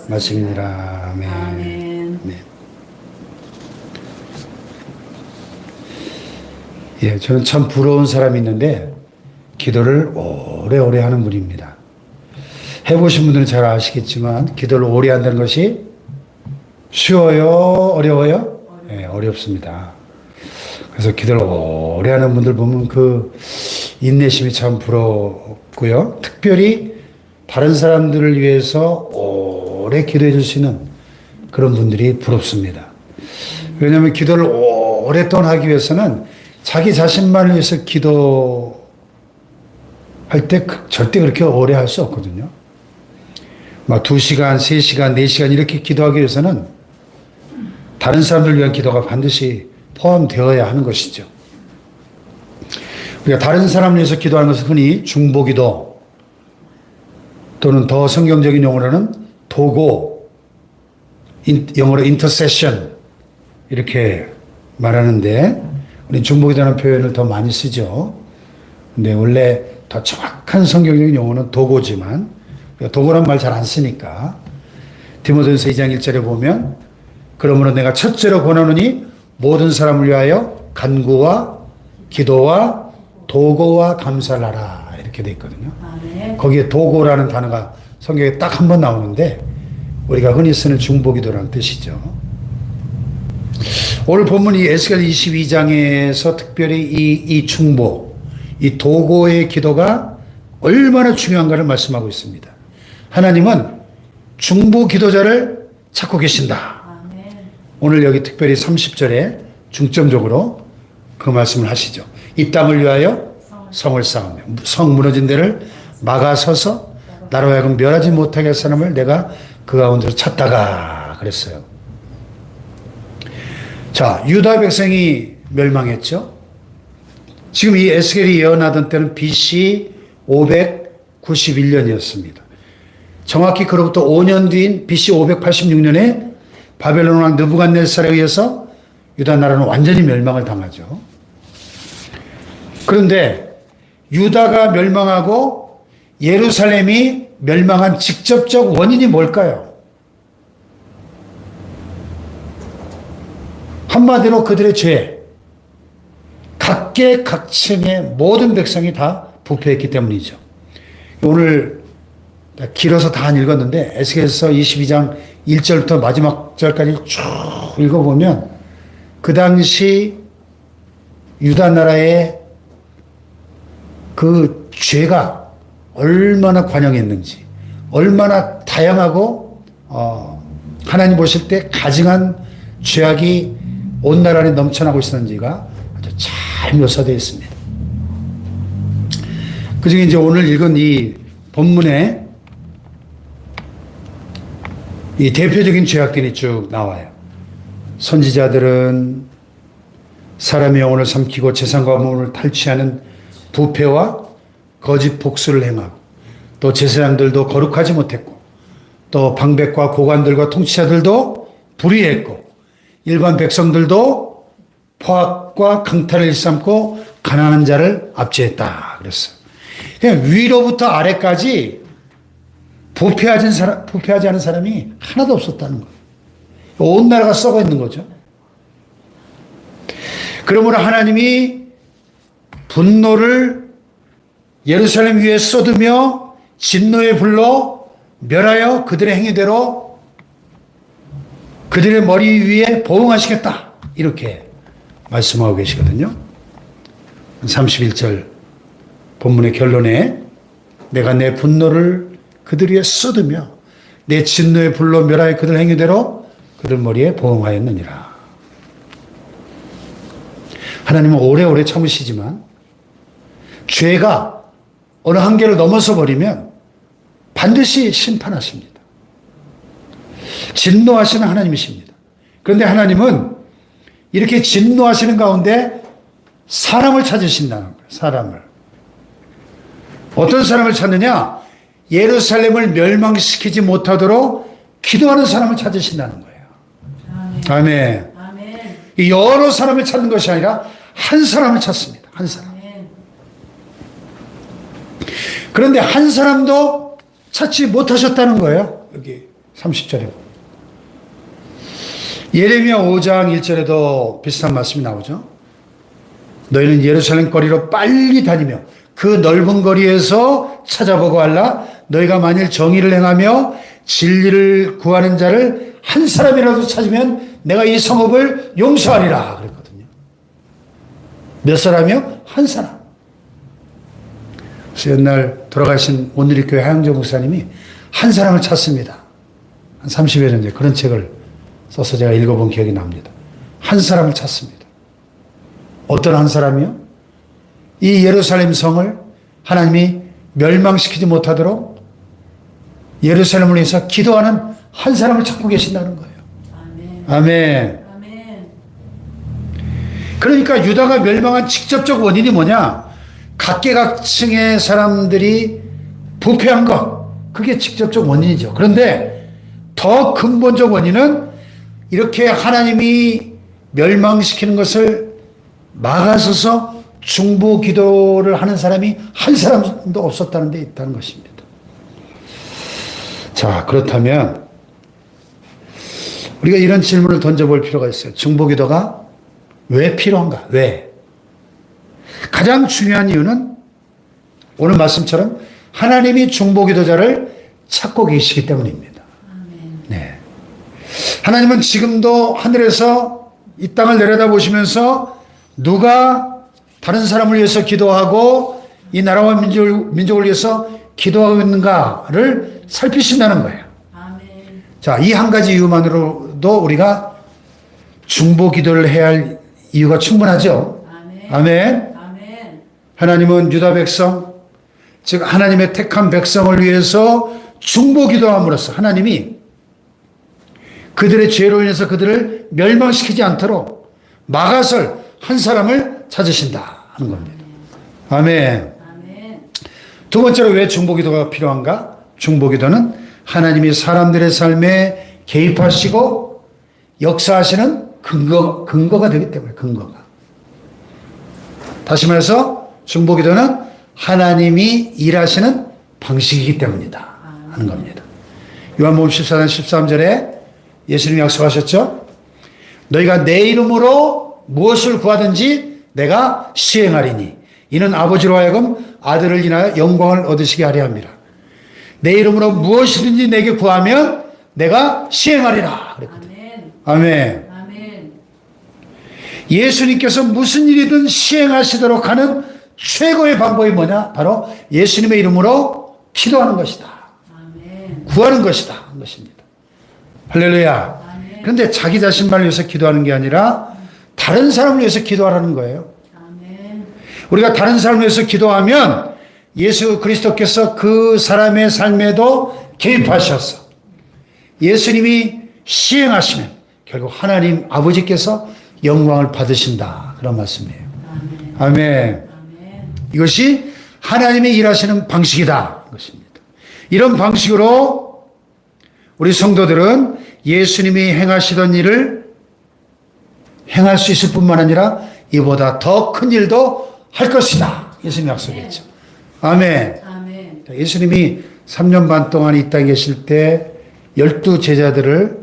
말씀이니라. 아멘. 아멘. 네. 예, 저는 참 부러운 사람이 있는데 기도를 오래오래 하는 분입니다. 해보신 분들은 잘 아시겠지만 기도를 오래 한다는 것이 쉬워요? 어려워요? 네, 어렵습니다. 그래서 기도를 오래 하는 분들 보면 그 인내심이 참 부럽고요. 특별히 다른 사람들을 위해서 오래 기도해 주시는 그런 분들이 부럽습니다. 왜냐하면 기도를 오랫동안 하기 위해서는 자기 자신만을 위해서 기도할 때 절대 그렇게 오래 할 수 없거든요. 막 2시간, 3시간, 4시간 이렇게 기도하기 위해서는 다른 사람들 위한 기도가 반드시 포함되어야 하는 것이죠. 우리가 다른 사람을 위해서 기도하는 것은 흔히 중보기도 또는 더 성경적인 용어로는 도고, 영어로 intercession 이렇게 말하는데 우리 중보기도라는 표현을 더 많이 쓰죠. 근데 원래 더 정확한 성경적인 용어는 도고지만 도고란 말 잘 안 쓰니까 디모데전서 2장 1절에 보면 그러므로 내가 첫째로 권하노니 모든 사람을 위하여 간구와 기도와 도고와 감사를 하라 이렇게 돼 있거든요. 거기에 도고라는 단어가 성경에 딱 한 번 나오는데 우리가 흔히 쓰는 중보기도라는 뜻이죠. 오늘 본문 이 에스겔 22장에서 특별히 이 중보, 이 도고의 기도가 얼마나 중요한가를 말씀하고 있습니다. 하나님은 중보 기도자를 찾고 계신다. 오늘 여기 특별히 30절에 중점적으로 그 말씀을 하시죠. 이 땅을 위하여 성을 쌓으며 성 무너진 데를 막아서서 나로 하여금 멸하지 못하게 할 사람을 내가 그 가운데로 찾다가 그랬어요. 자, 유다 백성이 멸망했죠. 지금 이 에스겔이 예언하던 때는 BC 591년이었습니다. 정확히 그로부터 5년 뒤인 BC 586년에 바벨론 왕 느부갓네살에 의해서 유다 나라는 완전히 멸망을 당하죠. 그런데 유다가 멸망하고 예루살렘이 멸망한 직접적 원인이 뭘까요? 한마디로 그들의 죄, 각계각층의 모든 백성이 다 부패했기 때문이죠. 오늘 길어서 다 안 읽었는데 에스겔서 22장 1절부터 마지막 절까지 쭉 읽어보면 그 당시 유다 나라의 그 죄가 얼마나 관영했는지, 얼마나 다양하고 하나님 보실 때 가증한 죄악이 온 나라 안에 넘쳐나고 있었는지가 아주 잘 묘사되어 있습니다. 그 중에 이제 오늘 읽은 이 본문에 이 대표적인 죄악들이 쭉 나와요. 선지자들은 사람의 영혼을 삼키고 재산과 몸을 탈취하는 부패와 거짓 복수를 행하고 또 제사장들도 거룩하지 못했고 또 방백과 고관들과 통치자들도 불의했고 일반 백성들도 포악과 강탈을 일삼고 가난한 자를 압제했다 그랬어요. 그냥 위로부터 아래까지 부패하지 않은 사람이 하나도 없었다는 거예요. 온 나라가 썩어 있는 거죠. 그러므로 하나님이 분노를 예루살렘 위에 쏟으며 진노의 불로 멸하여 그들의 행위대로 그들의 머리 위에 보응하시겠다. 이렇게 말씀하고 계시거든요. 31절 본문의 결론에 내가 내 분노를 그들 위에 쏟으며 내 진노의 불로 멸하여 그들 행위대로 그들 머리에 보응하였느니라. 하나님은 오래오래 참으시지만 죄가 어느 한계를 넘어서 버리면 반드시 심판하십니다. 진노하시는 하나님이십니다. 그런데 하나님은 이렇게 진노하시는 가운데 사람을 찾으신다는 거예요. 사람을. 어떤 사람을 찾느냐? 예루살렘을 멸망시키지 못하도록 기도하는 사람을 찾으신다는 거예요. 아멘. 아멘. 여러 사람을 찾는 것이 아니라 한 사람을 찾습니다. 한 사람. 아멘. 그런데 한 사람도 찾지 못하셨다는 거예요. 여기 30절에 보면. 예레미야 5장 1절에도 비슷한 말씀이 나오죠. 너희는 예루살렘 거리로 빨리 다니며 그 넓은 거리에서 찾아보고 알라. 너희가 만일 정의를 행하며 진리를 구하는 자를 한 사람이라도 찾으면 내가 이 성읍을 용서하리라 그랬거든요. 몇 사람이요? 한 사람. 그래서 옛날 돌아가신 온누리교회 하영조 목사님이 한 사람을 찾습니다. 한 30여 년 전에 그런 책을 써서 제가 읽어본 기억이 납니다. 한 사람을 찾습니다. 어떤 한 사람이요? 이 예루살렘 성을 하나님이 멸망시키지 못하도록 예루살렘을 위해서 기도하는 한 사람을 찾고 계신다는 거예요. 아멘. 아멘. 아멘. 그러니까 유다가 멸망한 직접적 원인이 뭐냐? 각계각층의 사람들이 부패한 것, 그게 직접적 원인이죠. 그런데 더 근본적 원인은 이렇게 하나님이 멸망시키는 것을 막아서서 중보 기도를 하는 사람이 한 사람도 없었다는 데 있다는 것입니다. 자, 그렇다면 우리가 이런 질문을 던져볼 필요가 있어요. 중보 기도가 왜 필요한가? 왜? 가장 중요한 이유는 오늘 말씀처럼 하나님이 중보 기도자를 찾고 계시기 때문입니다. 네. 하나님은 지금도 하늘에서 이 땅을 내려다보시면서 누가 다른 사람을 위해서 기도하고 이 나라와 민족을 위해서 기도하고 있는가를 살피신다는 거예요. 아멘. 자, 이 한 가지 이유만으로도 우리가 중보 기도를 해야 할 이유가 충분하죠. 아멘. 아멘. 아멘. 하나님은 유다 백성, 즉 하나님의 택한 백성을 위해서 중보 기도함으로써 하나님이 그들의 죄로 인해서 그들을 멸망시키지 않도록 막아설 한 사람을 찾으신다 하는 겁니다. 아멘. 아멘. 두 번째로 왜 중보기도가 필요한가? 중보기도는 하나님이 사람들의 삶에 개입하시고 역사하시는 근거가 되기 때문에 근거가. 다시 말해서 중보기도는 하나님이 일하시는 방식이기 때문이다 하는 겁니다. 요한복음 14장 13절에 예수님이 약속하셨죠? 너희가 내 이름으로 무엇을 구하든지 내가 시행하리니 이는 아버지로 하여금 아들을 인하여 영광을 얻으시게 하려 함이라. 내 이름으로 무엇이든지 내게 구하면 내가 시행하리라 그랬거든요. 아멘. 아멘. 예수님께서 무슨 일이든 시행하시도록 하는 최고의 방법이 뭐냐? 바로 예수님의 이름으로 기도하는 것이다. 아멘. 구하는 것이다 하는 것입니다. 할렐루야. 아멘. 그런데 자기 자신만을 위해서 기도하는 게 아니라 다른 사람을 위해서 기도하라는 거예요. 아멘. 우리가 다른 사람을 위해서 기도하면 예수 그리스도께서 그 사람의 삶에도 개입하셔서 예수님이 시행하시면 결국 하나님 아버지께서 영광을 받으신다. 그런 말씀이에요. 아멘. 아멘. 아멘. 이것이 하나님이 일하시는 방식이다. 것입니다. 이런 방식으로 우리 성도들은 예수님이 행하시던 일을 행할 수 있을 뿐만 아니라 이보다 더 큰 일도 할 것이다. 예수님 약속했죠. 아멘. 아멘. 예수님이 3년 반 동안 이 땅에 계실 때 12 제자들을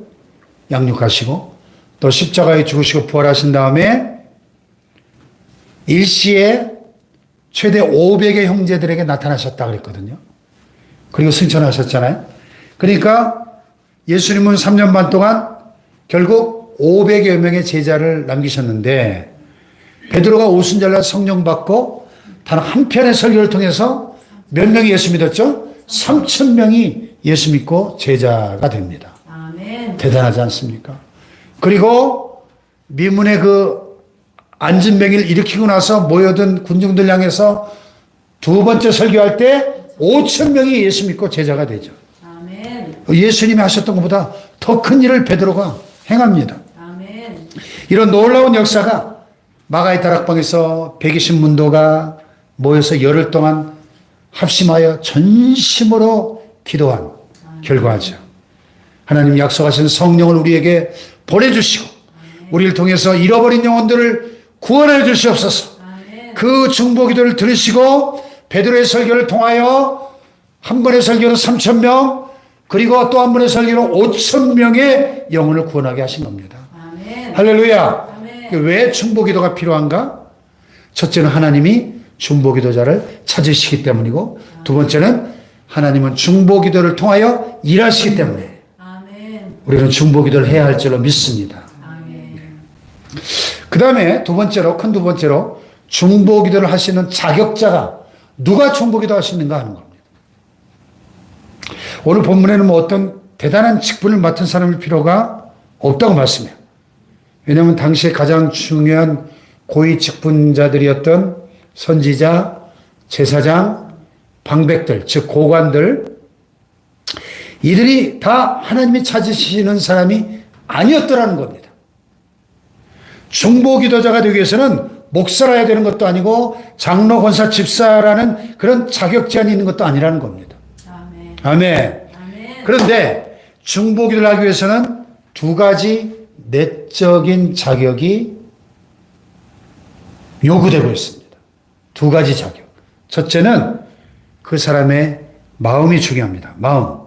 양육하시고 또 십자가에 죽으시고 부활하신 다음에 일시에 최대 500의 형제들에게 나타나셨다 그랬거든요. 그리고 승천하셨잖아요. 그러니까 예수님은 3년 반 동안 결국 500여 명의 제자를 남기셨는데 베드로가 오순절날 성령 받고 단 한 편의 설교를 통해서 몇 명이 예수 믿었죠? 3,000명이 예수 믿고 제자가 됩니다. 아멘. 대단하지 않습니까? 그리고 미문의 그 안진뱅이를 일으키고 나서 모여든 군중들 향해서 두 번째 설교할 때 5,000명이 예수 믿고 제자가 되죠. 아멘. 예수님이 하셨던 것보다 더 큰 일을 베드로가 행합니다. 아멘. 이런 놀라운 역사가 마가의 다락방에서 120문도가 모여서 열흘 동안 합심하여 전심으로 기도한 결과죠. 하나님 약속하신 성령을 우리에게 보내주시고 우리를 통해서 잃어버린 영혼들을 구원해 주시옵소서. 그 중보기도를 들으시고 베드로의 설교를 통하여 한 번의 설교로 3,000명, 그리고 또 한 번의 설교로 5천 명의 영혼을 구원하게 하신 겁니다. 아멘. 할렐루야. 아멘. 왜 중보기도가 필요한가? 첫째는 하나님이 중보기도자를 찾으시기 때문이고, 두 번째는 하나님은 중보기도를 통하여 일하시기 때문에 아멘. 우리는 중보기도를 해야 할 줄로 믿습니다. 아멘. 그 다음에 큰 두 번째로 중보기도를 할 수 있는 자격자가 누가 중보기도 할 수 있는가 하는 겁니다. 오늘 본문에는 뭐 어떤 대단한 직분을 맡은 사람일 필요가 없다고 말씀해요. 왜냐하면 당시에 가장 중요한 고위 직분자들이었던 선지자, 제사장, 방백들, 즉 고관들, 이들이 다 하나님이 찾으시는 사람이 아니었더라는 겁니다. 중보기도자가 되기 위해서는 목사라야 되는 것도 아니고 장로, 권사, 집사라는 그런 자격 제한이 있는 것도 아니라는 겁니다. 아멘. 아멘. 아멘. 그런데 중보기도를 하기 위해서는 두 가지 내적인 자격이 요구되고 있습니다. 두 가지 자격. 첫째는 그 사람의 마음이 중요합니다. 마음.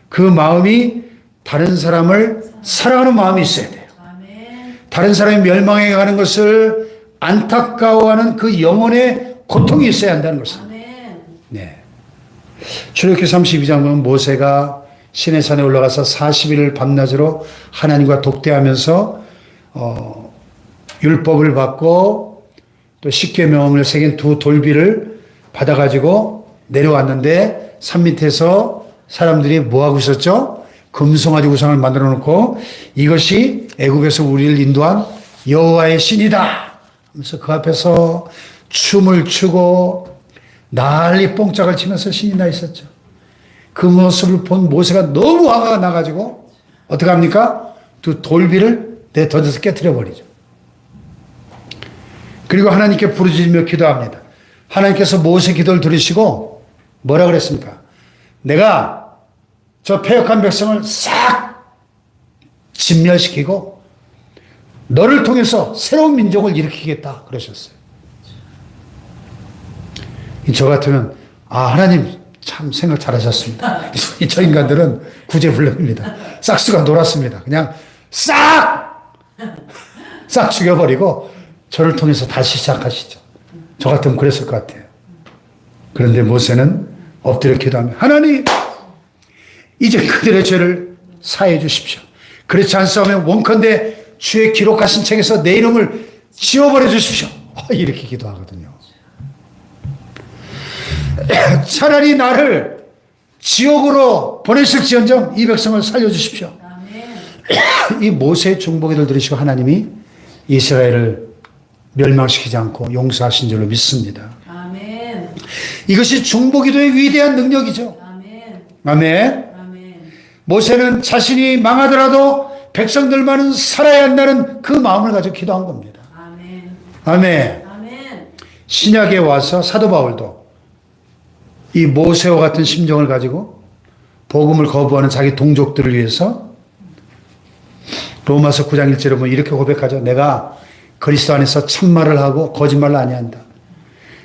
그 마음이 다른 사람을 사랑하는 마음이 있어야 돼요. 아멘. 다른 사람이 멸망해 가는 것을 안타까워하는 그 영혼의 고통이 있어야 한다는 것입니다. 아멘. 네. 출애굽기 32장 보면 모세가 시내산에 올라가서 40일 밤낮으로 하나님과 독대하면서 율법을 받고 또 십계명을 새긴 두 돌비를 받아가지고 내려왔는데 산 밑에서 사람들이 뭐하고 있었죠? 금송아지 우상을 만들어 놓고 이것이 애굽에서 우리를 인도한 여호와의 신이다 하면서 그 앞에서 춤을 추고 난리 뽕짝을 치면서 신이 나 있었죠. 그 모습을 본 모세가 너무 화가 나가지고 어떻게 합니까? 두 돌비를 던져서 깨트려 버리죠. 그리고 하나님께 부르짖으며 기도합니다. 하나님께서 모세 기도를 들으시고 뭐라 그랬습니까? 내가 저 패역한 백성을 싹 진멸시키고 너를 통해서 새로운 민족을 일으키겠다 그러셨어요. 저 같으면 하나님 참 생각 잘하셨습니다. 저 인간들은 구제불능입니다. 싹수가 놀았습니다. 그냥 싹 죽여버리고 저를 통해서 다시 시작하시죠. 저 같으면 그랬을 것 같아요. 그런데 모세는 엎드려 기도하며 하나님 이제 그들의 죄를 사해 주십시오. 그렇지 않사오면 원컨대 주의 기록하신 책에서 내 이름을 지워버려 주십시오. 이렇게 기도하거든요. 차라리 나를 지옥으로 보내실지언정 이 백성을 살려주십시오. 아멘. 이 모세의 중보기도를 들으시고 하나님이 이스라엘을 멸망시키지 않고 용서하신 줄로 믿습니다. 아멘. 이것이 중보기도의 위대한 능력이죠. 아멘. 아멘. 아멘. 모세는 자신이 망하더라도 백성들만은 살아야 한다는 그 마음을 가지고 기도한 겁니다. 아멘. 아멘. 아멘. 신약에 와서 사도 바울도 이 모세와 같은 심정을 가지고 복음을 거부하는 자기 동족들을 위해서 로마서 9장 1절에 보면 이렇게 고백하죠. 내가 그리스도 안에서 참말을 하고 거짓말을 아니한다.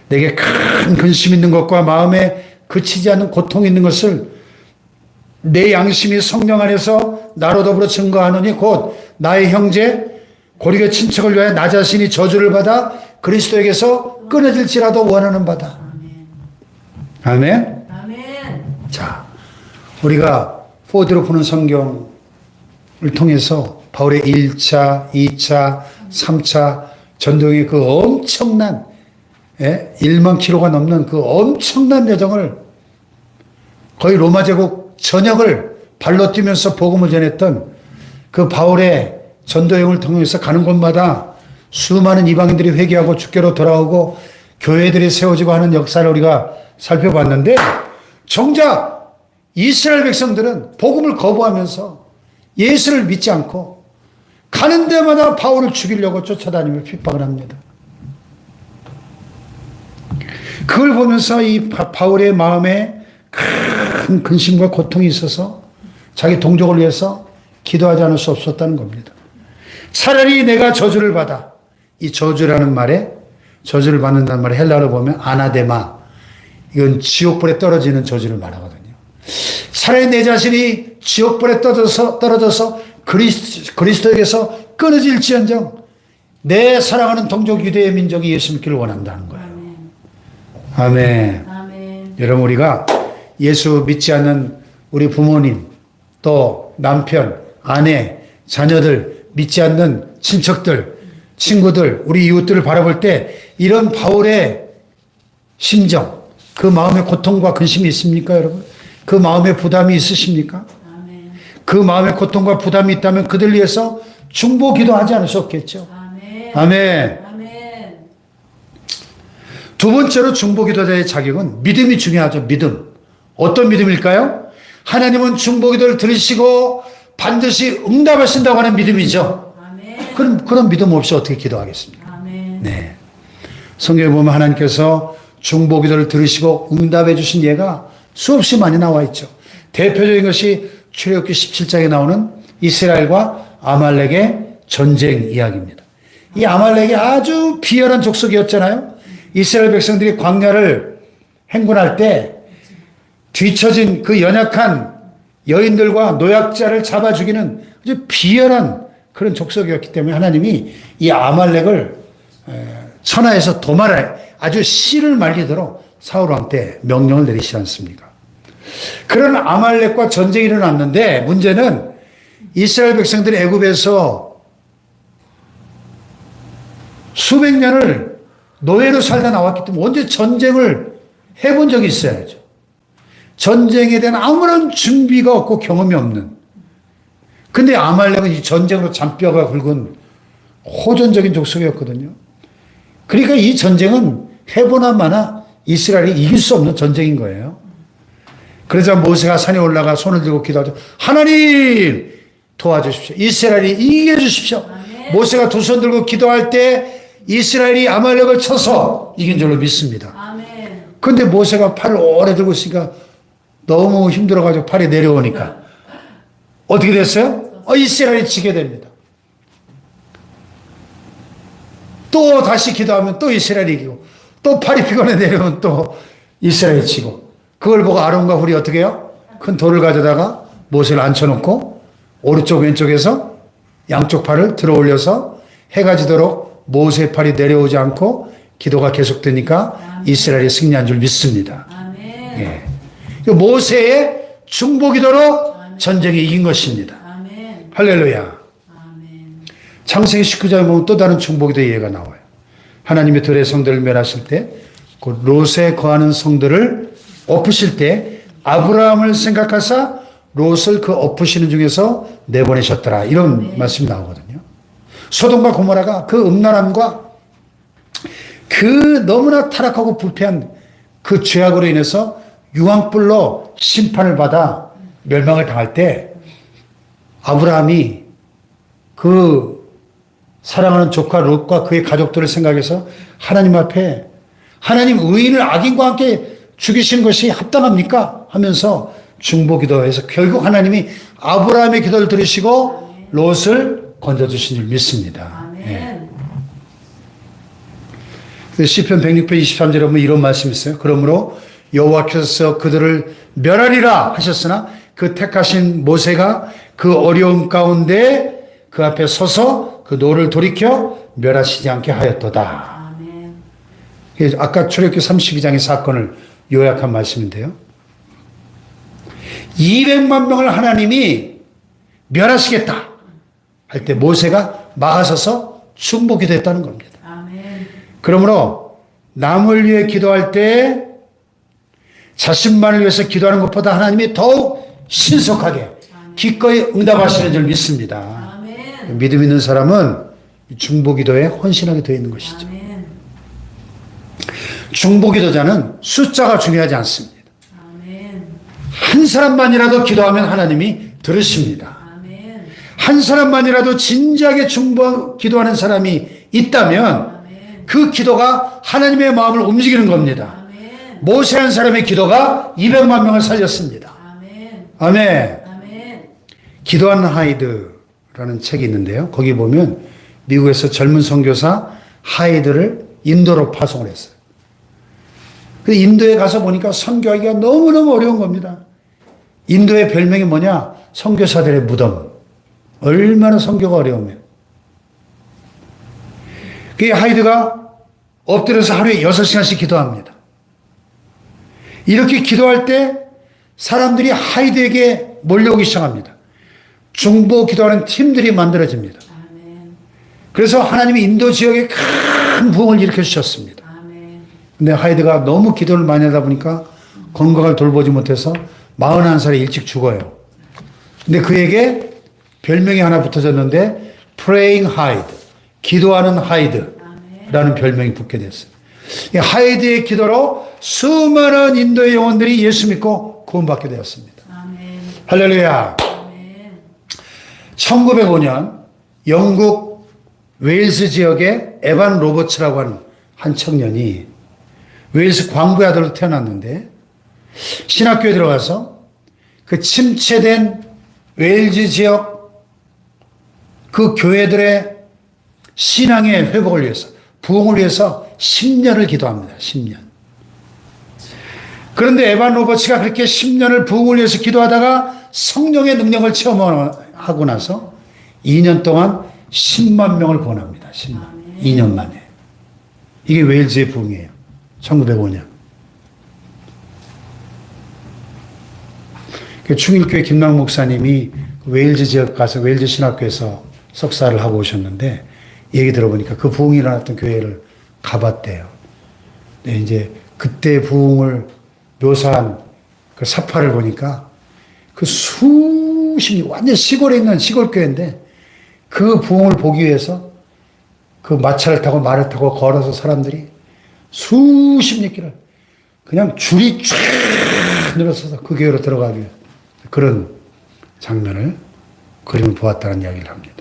내게 큰 근심 있는 것과 마음에 그치지 않는 고통이 있는 것을 내 양심이 성령 안에서 나로 더불어 증거하노니 곧 나의 형제 고리교 친척을 위하여 나 자신이 저주를 받아 그리스도에게서 끊어질지라도 원하는 바다. 아멘. 아멘. 자, 우리가 포드로 푸는 성경을 통해서 바울의 1차, 2차, 3차 전도의 그 엄청난 1만 킬로가 넘는 그 엄청난 여정을 거의 로마 제국 전역을 발로 뛰면서 복음을 전했던 그 바울의 전도 여행을 통해서 가는 곳마다 수많은 이방인들이 회개하고 주께로 돌아오고 교회들이 세워지고 하는 역사를 우리가 살펴봤는데 정작 이스라엘 백성들은 복음을 거부하면서 예수를 믿지 않고 가는 데마다 바울을 죽이려고 쫓아다니며 핍박을 합니다. 그걸 보면서 이 바울의 마음에 큰 근심과 고통이 있어서 자기 동족을 위해서 기도하지 않을 수 없었다는 겁니다. 차라리 내가 저주를 받아, 이 저주라는 말에 저주를 받는다는 말에 헬라어로 보면 아나데마, 이건 지옥불에 떨어지는 저주를 말하거든요. 차라리 내 자신이 지옥불에 떨어져서 그리스도에게서 끊어질지언정 내 사랑하는 동족 유대의 민족이 예수 믿기를 원한다는 거예요. 아멘. 아멘. 여러분, 우리가 예수 믿지 않는 우리 부모님, 또 남편, 아내, 자녀들, 믿지 않는 친척들, 친구들, 우리 이웃들을 바라볼 때 이런 바울의 심정, 그 마음의 고통과 근심이 있습니까, 여러분? 그 마음의 부담이 있으십니까? 아멘. 그 마음의 고통과 부담이 있다면 그들 위해서 중보 기도하지 않을 수 없겠죠. 아멘. 아멘. 아멘. 두 번째로 중보 기도자의 자격은 믿음이 중요하죠. 믿음. 어떤 믿음일까요? 하나님은 중보 기도를 들으시고 반드시 응답하신다고 하는 믿음이죠. 아멘. 그런 믿음 없이 어떻게 기도하겠습니까? 아멘. 네. 성경에 보면 하나님께서 중보 기도를 들으시고 응답해 주신 예가 수없이 많이 나와 있죠. 대표적인 것이 출애굽기 17장에 나오는 이스라엘과 아말렉의 전쟁 이야기입니다. 이 아말렉이 아주 비열한 족속이었잖아요. 이스라엘 백성들이 광야를 행군할 때 뒤처진 그 연약한 여인들과 노약자를 잡아 죽이는 아주 비열한 그런 족속이었기 때문에 하나님이 이 아말렉을 천하에서 도말할 아주 씨를 말리도록 사울 왕 때 명령을 내리시지 않습니까? 그런 아말렉과 전쟁이 일어났는데 문제는 이스라엘 백성들이 애굽에서 수백 년을 노예로 살다 나왔기 때문에 언제 전쟁을 해본 적이 있어야죠. 전쟁에 대한 아무런 준비가 없고 경험이 없는. 근데 아말렉은 이 전쟁으로 잔뼈가 굵은 호전적인 족속이었거든요. 그러니까 이 전쟁은 해보나 마나 이스라엘이 이길 수 없는 전쟁인 거예요. 그러자 모세가 산에 올라가 손을 들고 기도하죠. 하나님 도와주십시오. 이스라엘이 이기게 해주십시오. 모세가 두 손 들고 기도할 때 이스라엘이 아말렉을 쳐서 이긴 줄로 믿습니다. 아멘. 근데 모세가 팔을 오래 들고 있으니까 너무 힘들어가지고 팔이 내려오니까 어떻게 됐어요? 이스라엘이 지게 됩니다. 또 다시 기도하면 또 이스라엘이 이기고 또 팔이 피곤해 내려오면 또 이스라엘이 지고 그걸 보고 아론과 훌이 어떻게 해요? 큰 돌을 가져다가 모세를 앉혀놓고 오른쪽 왼쪽에서 양쪽 팔을 들어 올려서 해가 지도록 모세의 팔이 내려오지 않고 기도가 계속되니까 이스라엘이 승리한 줄 믿습니다. 아멘. 예. 모세의 중보 기도로 전쟁에 이긴 것입니다. 아멘. 할렐루야. 아멘. 창세기 19장에 보면 또 다른 중보 기도의 예가 나와요. 하나님의 들의 성들을 멸하실 때 그 롯에 거하는 성들을 엎으실 때 아브라함을 생각하사 롯을 그 엎으시는 중에서 내보내셨더라. 이런 말씀이 나오거든요. 소돔과 고모라가 그 음란함과 그 너무나 타락하고 부패한 그 죄악으로 인해서 유황불로 심판을 받아 멸망을 당할 때 아브라함이 그 사랑하는 조카 롯과 그의 가족들을 생각해서 하나님 앞에 하나님 의인을 악인과 함께 죽이시는 것이 합당합니까? 하면서 중보기도해서 결국 하나님이 아브라함의 기도를 들으시고 롯을 건져주신 줄 믿습니다. 아멘. 예. 시편 106편 23절에 보면 이런 말씀이 있어요. 그러므로 여호와께서 그들을 멸하리라 하셨으나 그 택하신 모세가 그 어려움 가운데 그 앞에 서서 그 노를 돌이켜 멸하시지 않게 하였도다. 아멘. 아까 출애굽기 32장의 사건을 요약한 말씀인데요. 200만 명을 하나님이 멸하시겠다 할 때 모세가 막아서서 중보기도했다는 겁니다. 아멘. 그러므로 남을 위해 기도할 때 자신만을 위해서 기도하는 것보다 하나님이 더욱 신속하게 기꺼이 응답하시는 줄 믿습니다. 아멘. 믿음 있는 사람은 중보기도에 헌신하게 되어 있는 것이죠. 아멘. 중보기도자는 숫자가 중요하지 않습니다. 아멘. 한 사람만이라도 기도하면 하나님이 들으십니다. 아멘. 한 사람만이라도 진지하게 기도하는 사람이 있다면 아멘. 그 기도가 하나님의 마음을 움직이는 겁니다. 아멘. 모세 한 사람의 기도가 200만 명을 살렸습니다. 아멘. 아멘. 아멘. 기도하는 하이드라는 책이 있는데요. 거기 보면 미국에서 젊은 선교사 하이드를 인도로 파송을 했어요. 그 인도에 가서 보니까 선교하기가 너무너무 어려운 겁니다. 인도의 별명이 뭐냐? 선교사들의 무덤. 얼마나 선교가 어려우면. 그 하이드가 엎드려서 하루에 6시간씩 기도합니다. 이렇게 기도할 때 사람들이 하이드에게 몰려오기 시작합니다. 중보 기도하는 팀들이 만들어집니다. 아멘. 그래서 하나님이 인도 지역에 큰 부흥을 일으켜 주셨습니다. 아멘. 근데 하이드가 너무 기도를 많이 하다 보니까 건강을 돌보지 못해서 41살에 일찍 죽어요. 근데 그에게 별명이 하나 붙어졌는데 Praying Hyde, 기도하는 하이드라는 별명이 붙게 됐어요. 이 하이드의 기도로 수많은 인도의 영혼들이 예수 믿고 구원받게 되었습니다. 아멘. 할렐루야. 아멘. 1905년 영국 웨일스 지역의 에반 로버츠라고 하는 한 청년이 웨일스 광부의 아들로 태어났는데 신학교에 들어가서 그 침체된 웨일즈 지역 그 교회들의 신앙의 회복을 위해서, 부흥을 위해서 10년을 기도합니다. 10년. 그런데 에반 로버츠가 그렇게 10년을 부흥을 위해서 기도하다가 성령의 능력을 체험하고 나서 2년 동안 10만 명을 구원합니다. 10만. 2년 만에. 이게 웨일즈의 부흥이에요. 1905년. 충일교회 김남 목사님이 웨일즈 지역 가서 웨일즈 신학교에서 석사를 하고 오셨는데 얘기 들어보니까 그 부흥이 일어났던 교회를 가봤대요. 네, 이제 그때 부흥을 묘사한 그 사파를 보니까 그 수십, 완전 시골에 있는 시골 교회인데 그 부흥을 보기 위해서 그 마차를 타고 말을 타고 걸어서 사람들이 수십 리길을 그냥 줄이 쫙 늘어서서 그 교회로 들어가기 위해 그런 장면을 그림을 보았다는 이야기를 합니다.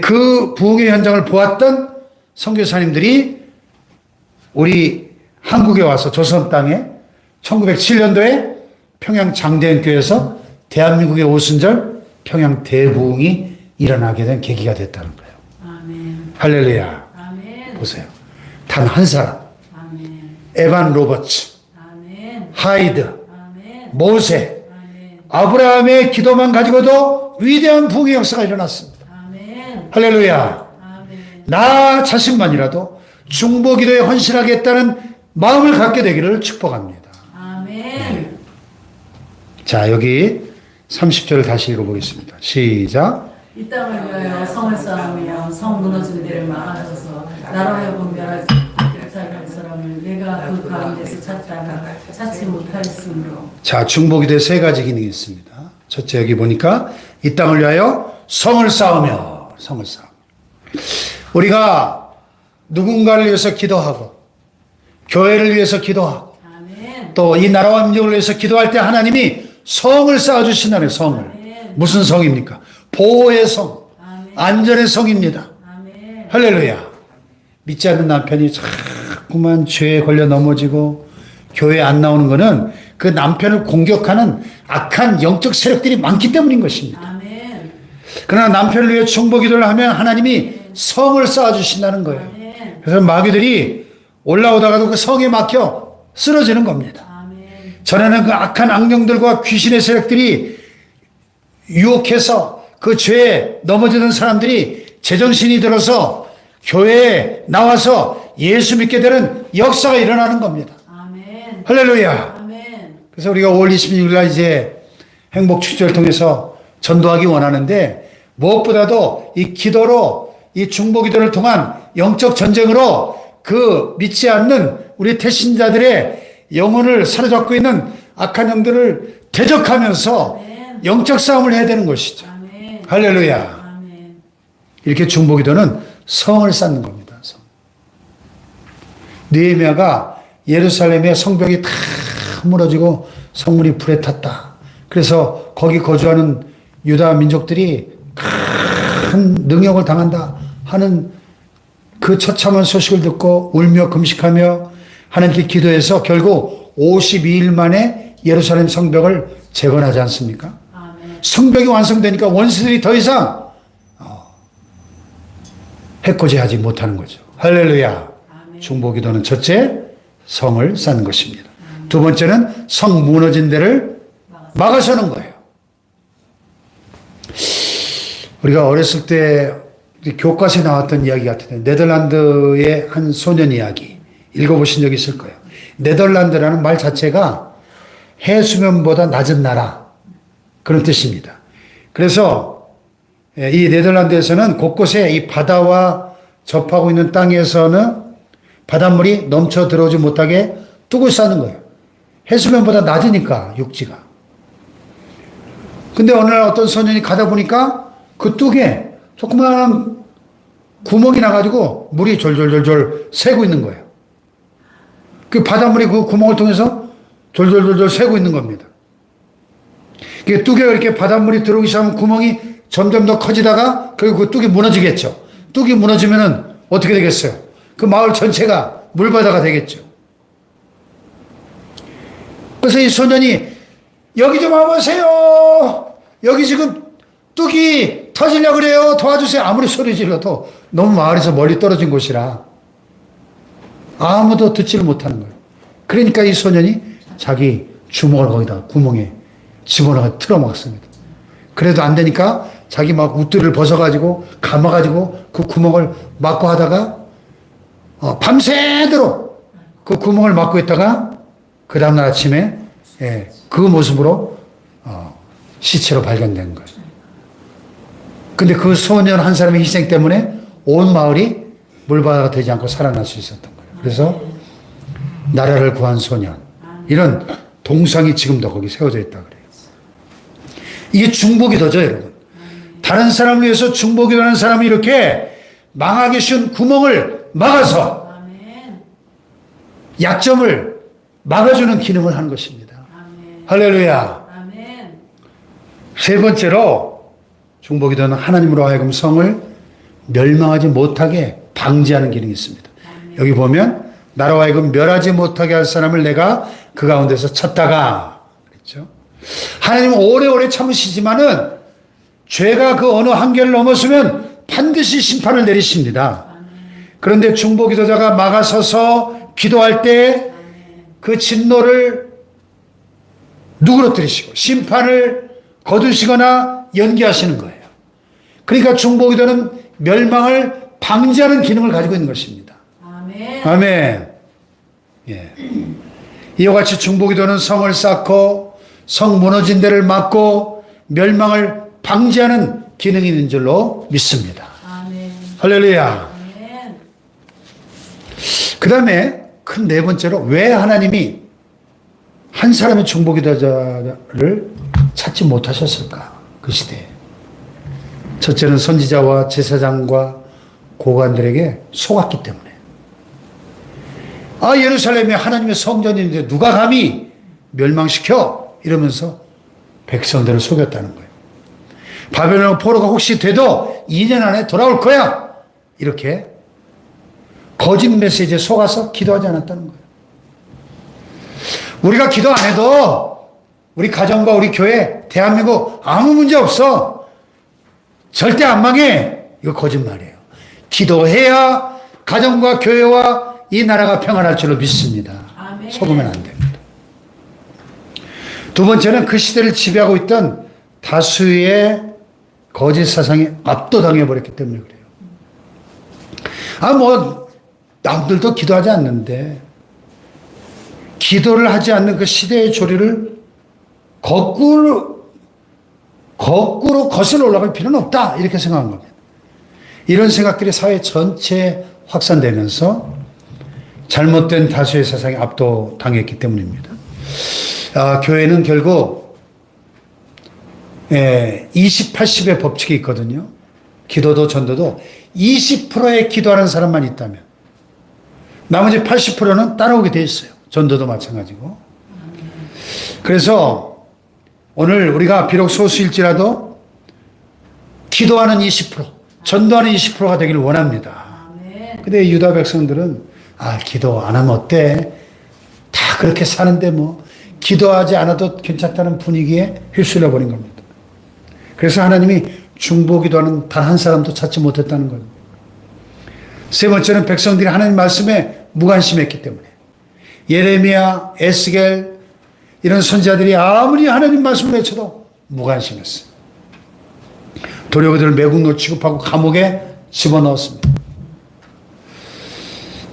그 부흥의 현장을 보았던 선교사님들이 우리 한국에 와서 조선 땅에 1907년도에 평양 장대현교회에서 대한민국의 오순절 평양 대부흥이 일어나게 된 계기가 됐다는 거예요. 아멘. 할렐루야. 아멘. 보세요. 단 한 사람. 아멘. 에반 로버츠, 아멘. 하이드, 아멘. 모세, 아멘. 아브라함의 기도만 가지고도 위대한 부흥의 역사가 일어났습니다. 아멘. 할렐루야. 아멘. 나 자신만이라도 중보 기도에 헌신하겠다는 마음을 갖게 되기를 축복합니다. 아멘. 자, 여기 30절을 다시 읽어보겠습니다. 시작. 이 땅을 위하여 성을 쌓으며 성 무너진 데를 막아서서 나라에 분별하지 살갈 사람을 내가 그 가운데서 찾다가 찾지 못하였으므로. 자, 중보 기도에 세 가지 기능이 있습니다. 첫째, 여기 보니까 이 땅을 위하여 성을 쌓으며, 성을 쌓으며. 우리가 누군가를 위해서 기도하고, 교회를 위해서 기도하고, 아멘. 또 이 나라와 민족을 위해서 기도할 때 하나님이 성을 쌓아주신다는 성을. 아멘. 무슨 성입니까? 보호의 성, 아멘. 안전의 성입니다. 아멘. 할렐루야. 믿지 않는 남편이 자꾸만 죄에 걸려 넘어지고 교회 안 나오는 것은 그 남편을 공격하는 악한 영적 세력들이 많기 때문인 것입니다. 아멘. 그러나 남편을 위해 중보 기도를 하면 하나님이 성을 쌓아주신다는 거예요. 아멘. 그래서 마귀들이 올라오다가도 그 성에 막혀 쓰러지는 겁니다. 아멘. 전에는 그 악한 악령들과 귀신의 세력들이 유혹해서 그 죄에 넘어지는 사람들이 제정신이 들어서 교회에 나와서 예수 믿게 되는 역사가 일어나는 겁니다. 아멘. 할렐루야. 아멘. 그래서 우리가 5월 26일 날 이제 행복 축제를 통해서 전도하기 원하는데 무엇보다도 이 기도로 이 중보 기도를 통한 영적 전쟁으로 그 믿지 않는 우리 태신자들의 영혼을 사로잡고 있는 악한 영들을 대적하면서 아멘. 영적 싸움을 해야 되는 것이죠. 아멘. 할렐루야. 아멘. 이렇게 중보 기도는 성을 쌓는 겁니다. 성. 느헤미야가 예루살렘의 성벽이 다 무너지고 성문이 불에 탔다. 그래서 거기 거주하는 유다 민족들이 큰 능욕을 당한다 하는 그 처참한 소식을 듣고 울며 금식하며 하나님께 기도해서 결국 52일 만에 예루살렘 성벽을 재건하지 않습니까? 아멘. 성벽이 완성되니까 원수들이 더 이상 해코지하지 못하는 거죠. 할렐루야. 아멘. 중보 기도는 첫째 성을 쌓는 것입니다. 두 번째는 성 무너진 데를 막아서는 거예요. 우리가 어렸을 때 교과서에 나왔던 이야기 같은데 네덜란드의 한 소년 이야기 읽어보신 적 있을 거예요. 네덜란드라는 말 자체가 해수면보다 낮은 나라 그런 뜻입니다. 그래서 이 네덜란드에서는 곳곳에 이 바다와 접하고 있는 땅에서는 바닷물이 넘쳐 들어오지 못하게 뚝을 쌓는 거예요. 해수면보다 낮으니까 육지가. 근데 어느 날 어떤 소년이 가다 보니까 그 뚝에 조그마한 구멍이 나가지고 물이 졸졸졸졸 새고 있는 거예요. 그 바닷물이 그 구멍을 통해서 졸졸졸졸 새고 있는 겁니다. 그 뚝에 이렇게 바닷물이 들어오기 시작하면 구멍이 점점 더 커지다가 결국 그 뚝이 무너지겠죠. 뚝이 무너지면은 어떻게 되겠어요? 그 마을 전체가 물바다가 되겠죠. 그래서 이 소년이 여기 좀 와보세요. 여기 지금 뚝이 터지려고 그래요. 도와주세요. 아무리 소리 질러도 너무 마을에서 멀리 떨어진 곳이라 아무도 듣지를 못하는 거예요. 그러니까 이 소년이 자기 주먹을 거기다 구멍에 집어넣어 틀어막습니다. 그래도 안 되니까 자기 막 웃들을 벗어가지고 감아가지고 그 구멍을 막고 하다가 밤새도록 그 구멍을 막고 있다가 그 다음날 아침에 그 모습으로 시체로 발견된 거예요. 근데 그 소년 한 사람의 희생 때문에 온 마을이 물바다가 되지 않고 살아날 수 있었던 거예요. 그래서 나라를 구한 소년 이런 동상이 지금도 거기 세워져 있다 그래요. 이게 중보기도죠, 여러분. 다른 사람을 위해서 중보기도하는 사람이 이렇게 망하기 쉬운 구멍을 막아서 약점을 막아주는 기능을 하는 것입니다. 할렐루야. 세 번째로 중보기도는 하나님으로 하여금 성을 멸망하지 못하게 방지하는 기능이 있습니다. 여기 보면 나로 하여금 멸하지 못하게 할 사람을 내가 그 가운데서 찾다가 그랬죠. 하나님은 오래오래 참으시지만은 죄가 그 어느 한계를 넘었으면 반드시 심판을 내리십니다. 그런데 중보기도자가 막아서서 기도할 때 그 진노를 누그러뜨리시고 심판을 거두시거나 연기하시는 거예요. 그러니까 중보기도는 멸망을 방지하는 기능을 가지고 있는 것입니다. 아멘. 아멘. 예. 이와 같이 중보기도는 성을 쌓고 성 무너진 데를 막고 멸망을 방지하는 기능이 있는 줄로 믿습니다. 아멘. 할렐루야. 아멘. 그 다음에 큰 네 번째로 왜 하나님이 한 사람의 중보기도자를 찾지 못하셨을까? 그 시대에. 첫째는 선지자와 제사장과 고관들에게 속았기 때문에. 예루살렘이 하나님의 성전인데 누가 감히 멸망시켜? 이러면서 백성들을 속였다는 거예요. 바벨론 포로가 혹시 돼도 2년 안에 돌아올 거야. 이렇게 거짓 메시지에 속아서 기도하지 않았다는 거예요. 우리가 기도 안 해도 우리 가정과 우리 교회, 대한민국 아무 문제 없어. 절대 안 망해. 이거 거짓말이에요. 기도해야 가정과 교회와 이 나라가 평안할 줄로 믿습니다. 아멘. 속으면 안 됩니다. 두 번째는 그 시대를 지배하고 있던 다수의 거짓 사상이 압도당해 버렸기 때문에 그래요. 남들도 기도하지 않는데 기도를 하지 않는 그 시대의 조리를 거꾸로 거슬러 올라갈 필요는 없다. 이렇게 생각한 겁니다. 이런 생각들이 사회 전체에 확산되면서 잘못된 다수의 사상에 압도당했기 때문입니다. 교회는 결국 20, 80의 법칙이 있거든요. 기도도 전도도 20%의 기도하는 사람만 있다면 나머지 80%는 따라오게 돼 있어요. 전도도 마찬가지고. 그래서 오늘 우리가 비록 소수일지라도 기도하는 20%, 전도하는 20%가 되기를 원합니다. 근데 유다 백성들은 기도 안 하면 어때? 다 그렇게 사는데 기도하지 않아도 괜찮다는 분위기에 휩쓸려 버린 겁니다. 그래서 하나님이 중보기도하는 단 한 사람도 찾지 못했다는 겁니다. 세 번째는 백성들이 하나님 말씀에 무관심했기 때문에 예레미야, 에스겔, 이런 선지자들이 아무리 하나님 말씀을 외쳐도 무관심했어요. 도리어 그들을 매국노 취급하고 감옥에 집어넣었습니다.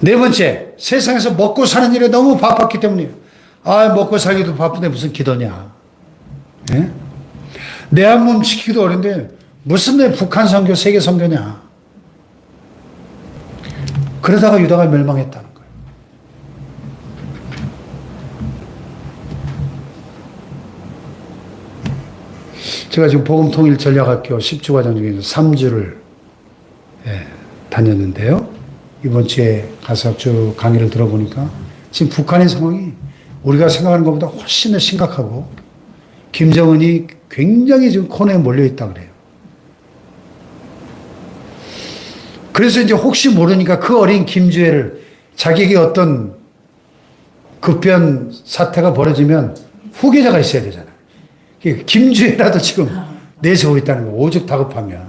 네 번째, 세상에서 먹고 사는 일에 너무 바빴기 때문이에요. 먹고 살기도 바쁜데 무슨 기도냐. 예? 내 한 몸 지키기도 어려운데 무슨 내 북한 선교, 세계 선교냐. 그러다가 유다가 멸망했다는 거예요. 제가 지금 복음통일전략학교 10주 과정 중에서 3주를 다녔는데요. 이번 주에 가서 쭉 강의를 들어보니까 지금 북한의 상황이 우리가 생각하는 것보다 훨씬 더 심각하고 김정은이 굉장히 지금 코너에 몰려있다 그래요. 그래서 이제 혹시 모르니까 그 어린 김주혜를 자기에게 어떤 급변 사태가 벌어지면 후계자가 있어야 되잖아요. 김주혜라도 지금 내세우고 있다는 거예요. 오죽 다급하면.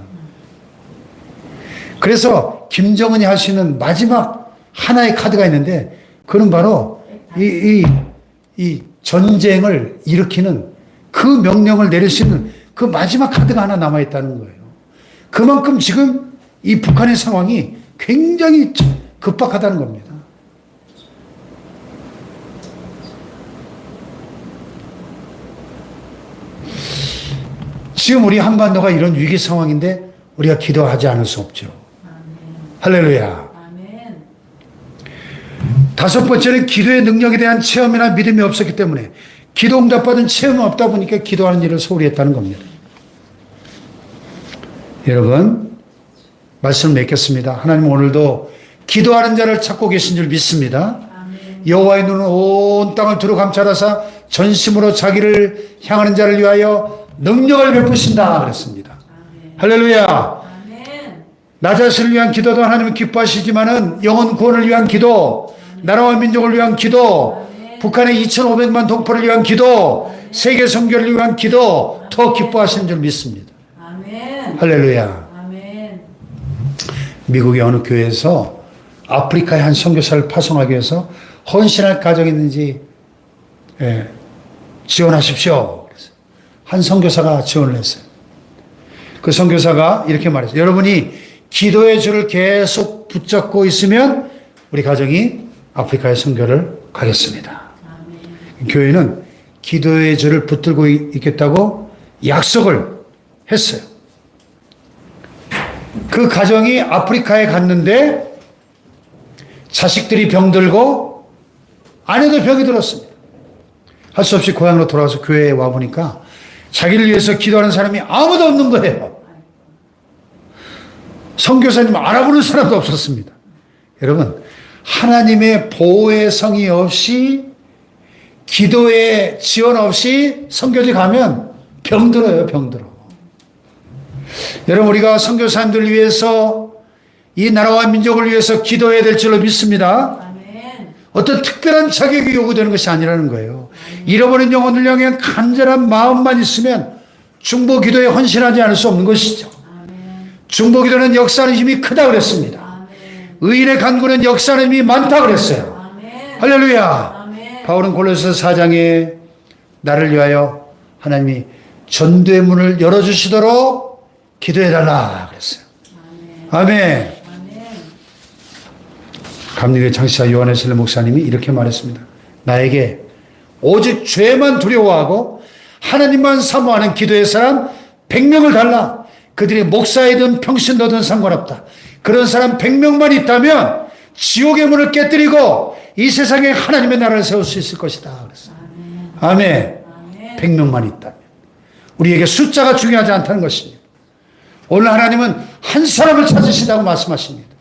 그래서 김정은이 할 수 있는 마지막 하나의 카드가 있는데 그는 바로 이 전쟁을 일으키는 그 명령을 내릴 수 있는 그 마지막 카드가 하나 남아있다는 거예요. 그만큼 지금 이 북한의 상황이 굉장히 급박하다는 겁니다. 지금 우리 한반도가 이런 위기 상황인데 우리가 기도하지 않을 수 없죠. 할렐루야. 다섯 번째는 기도의 능력에 대한 체험이나 믿음이 없었기 때문에 기도 응답받은 체험이 없다 보니까 기도하는 일을 소홀히 했다는 겁니다. 여러분, 말씀 맺겠습니다. 하나님 오늘도 기도하는 자를 찾고 계신 줄 믿습니다. 여호와의 눈은 온 땅을 두루 감찰하사 전심으로 자기를 향하는 자를 위하여 능력을 베푸신다 그랬습니다. 할렐루야. 나 자신을 위한 기도도 하나님은 기뻐하시지만은 영혼 구원을 위한 기도, 나라와 민족을 위한 기도, 북한의 2,500만 동포를 위한 기도, 세계 선교를 위한 기도 더 기뻐하시는 줄 믿습니다. 할렐루야. 미국의 어느 교회에서 아프리카의 한 선교사를 파송하기 위해서 헌신할 가정이 있는지 지원하십시오. 그래서 한 선교사가 지원을 했어요. 그 선교사가 이렇게 말했어요. 여러분이 기도의 줄을 계속 붙잡고 있으면 우리 가정이 아프리카의 선교를 가겠습니다. 교회는 기도의 줄을 붙들고 있겠다고 약속을 했어요. 그 가정이 아프리카에 갔는데 자식들이 병들고 아내도 병이 들었습니다. 할 수 없이 고향으로 돌아와서 교회에 와보니까 자기를 위해서 기도하는 사람이 아무도 없는 거예요. 선교사님 알아보는 사람도 없었습니다. 여러분, 하나님의 보호의 성의 없이 기도의 지원 없이 선교지 가면 병들어요. 병들어. 여러분, 우리가 선교사님들을 위해서 이 나라와 민족을 위해서 기도해야 될 줄로 믿습니다. 어떤 특별한 자격이 요구되는 것이 아니라는 거예요. 잃어버린 영혼을 향한 간절한 마음만 있으면 중보 기도에 헌신하지 않을 수 없는 것이죠. 중보 기도는 역사하는 힘이 크다 그랬습니다. 의인의 간구는 역사하는 힘이 많다 그랬어요. 할렐루야. 바울은 골로새 4장에 나를 위하여 하나님이 전도의 문을 열어주시도록 기도해달라 그랬어요. 아멘. 감리교회 창시자 요한의 실내 목사님이 이렇게 말했습니다. 나에게 오직 죄만 두려워하고 하나님만 사모하는 기도의 사람 100명을 달라. 그들이 목사이든 평신도든 상관없다. 그런 사람 100명만 있다면 지옥의 문을 깨뜨리고 이 세상에 하나님의 나라를 세울 수 있을 것이다. 그랬어요. 아멘. 100명만 있다면. 우리에게 숫자가 중요하지 않다는 것입니다. 오늘 하나님은 한 사람을 찾으신다고 말씀하십니다.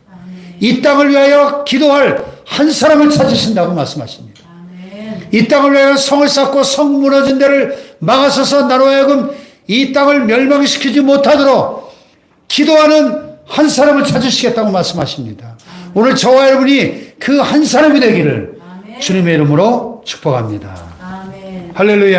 이 땅을 위하여 기도할 한 사람을 찾으신다고 말씀하십니다. 이 땅을 위하여 성을 쌓고 성 무너진 데를 막아서서 나로 하여금 이 땅을 멸망시키지 못하도록 기도하는 한 사람을 찾으시겠다고 말씀하십니다. 오늘 저와 여러분이 그 한 사람이 되기를 주님의 이름으로 축복합니다. 할렐루야.